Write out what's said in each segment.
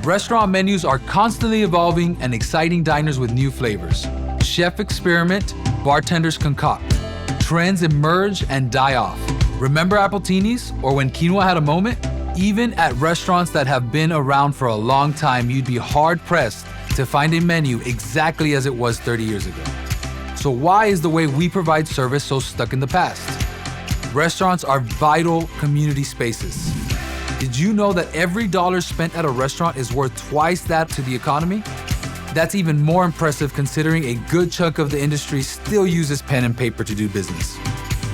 Restaurant menus are constantly evolving and exciting diners with new flavors. Chefs experiment, bartenders concoct. Trends emerge and die off. Remember Appletinis or when quinoa had a moment? Even at restaurants that have been around for a long time, you'd be hard-pressed to find a menu exactly as it was 30 years ago. So why is the way we provide service so stuck in the past? Restaurants are vital community spaces. Did you know that every dollar spent at a restaurant is worth twice that to the economy? That's even more impressive considering a good chunk of the industry still uses pen and paper to do business.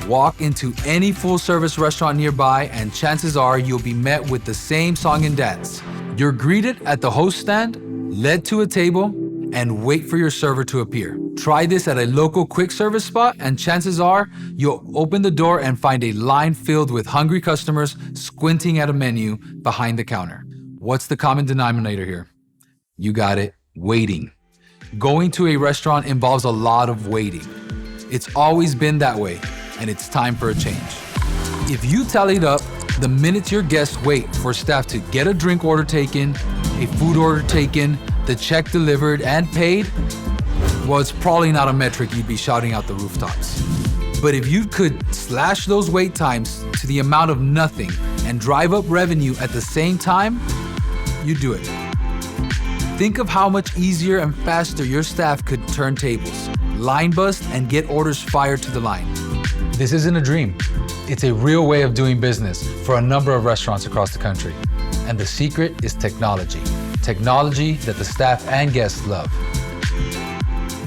Walk into any full-service restaurant nearby and chances are you'll be met with the same song and dance. You're greeted at the host stand, led to a table, and wait for your server to appear. Try this at a local quick service spot and chances are you'll open the door and find a line filled with hungry customers squinting at a menu behind the counter. What's the common denominator here? You got it, waiting. Going to a restaurant involves a lot of waiting. It's always been that way, and it's time for a change. If you tallied up the minutes your guests wait for staff to get a drink order taken, a food order taken, the check delivered and paid, well, it's probably not a metric you'd be shouting out the rooftops. But if you could slash those wait times to the amount of nothing and drive up revenue at the same time, you'd do it. Think of how much easier and faster your staff could turn tables, line bust, and get orders fired to the line. This isn't a dream. It's a real way of doing business for a number of restaurants across the country. And the secret is technology. Technology that the staff and guests love.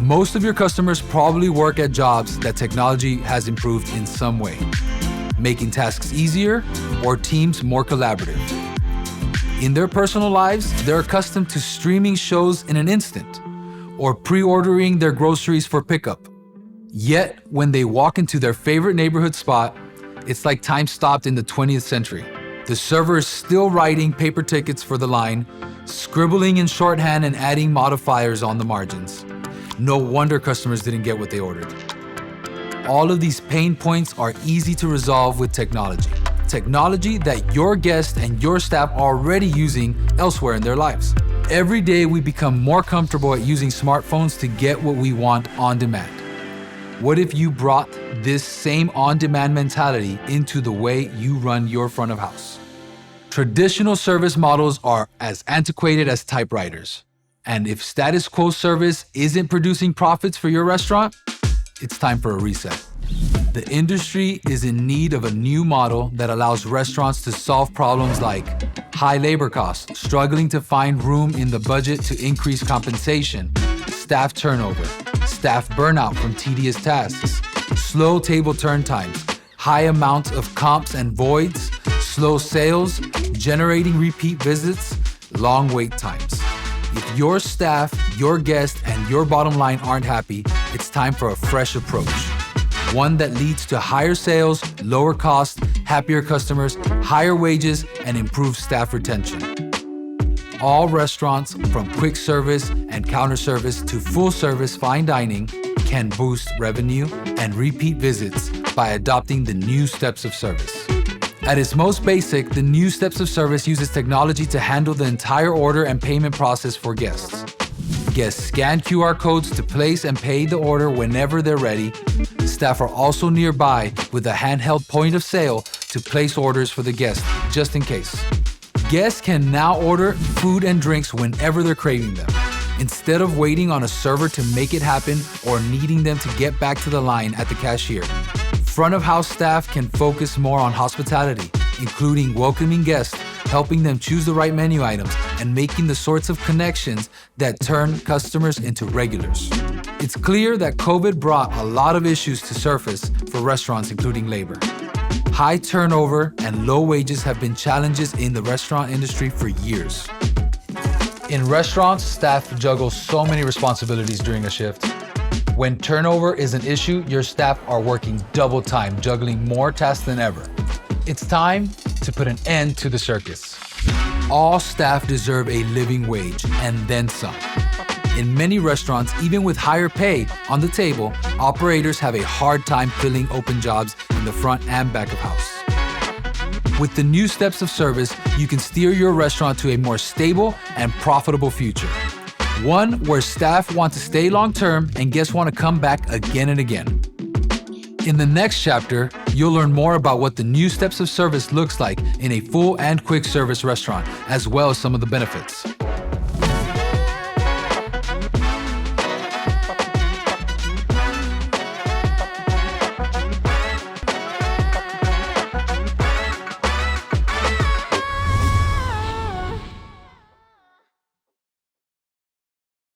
Most of your customers probably work at jobs that technology has improved in some way, making tasks easier or teams more collaborative. In their personal lives, they're accustomed to streaming shows in an instant or pre-ordering their groceries for pickup. Yet, when they walk into their favorite neighborhood spot, it's like time stopped in the 20th century. The server is still writing paper tickets for the line, scribbling in shorthand and adding modifiers on the margins. No wonder customers didn't get what they ordered. All of these pain points are easy to resolve with technology. Technology that your guests and your staff are already using elsewhere in their lives. Every day we become more comfortable at using smartphones to get what we want on demand. What if you brought this same on-demand mentality into the way you run your front of house? Traditional service models are as antiquated as typewriters. And if status quo service isn't producing profits for your restaurant, it's time for a reset. The industry is in need of a new model that allows restaurants to solve problems like high labor costs, struggling to find room in the budget to increase compensation, staff turnover, staff burnout from tedious tasks, slow table turn times, high amounts of comps and voids, slow sales, generating repeat visits, long wait times. If your staff, your guests, and your bottom line aren't happy, it's time for a fresh approach. One that leads to higher sales, lower costs, happier customers, higher wages, and improved staff retention. All restaurants, from quick service and counter service to full service fine dining, can boost revenue and repeat visits by adopting the new steps of service. At its most basic, the new steps of service uses technology to handle the entire order and payment process for guests. Guests scan QR codes to place and pay the order whenever they're ready. Staff are also nearby with a handheld point of sale to place orders for the guests, just in case. Guests can now order food and drinks whenever they're craving them, instead of waiting on a server to make it happen or needing them to get back to the line at the cashier. Front of house staff can focus more on hospitality, including welcoming guests, helping them choose the right menu items, and making the sorts of connections that turn customers into regulars. It's clear that COVID brought a lot of issues to surface for restaurants, including labor. High turnover and low wages have been challenges in the restaurant industry for years. In restaurants, staff juggle so many responsibilities during a shift. When turnover is an issue, your staff are working double time, juggling more tasks than ever. It's time to put an end to the circus. All staff deserve a living wage and then some. In many restaurants, even with higher pay on the table, operators have a hard time filling open jobs in the front and back of house. With the new steps of service, you can steer your restaurant to a more stable and profitable future. One where staff want to stay long-term and guests want to come back again and again. In the next chapter, you'll learn more about what the new steps of service looks like in a full and quick service restaurant, as well as some of the benefits.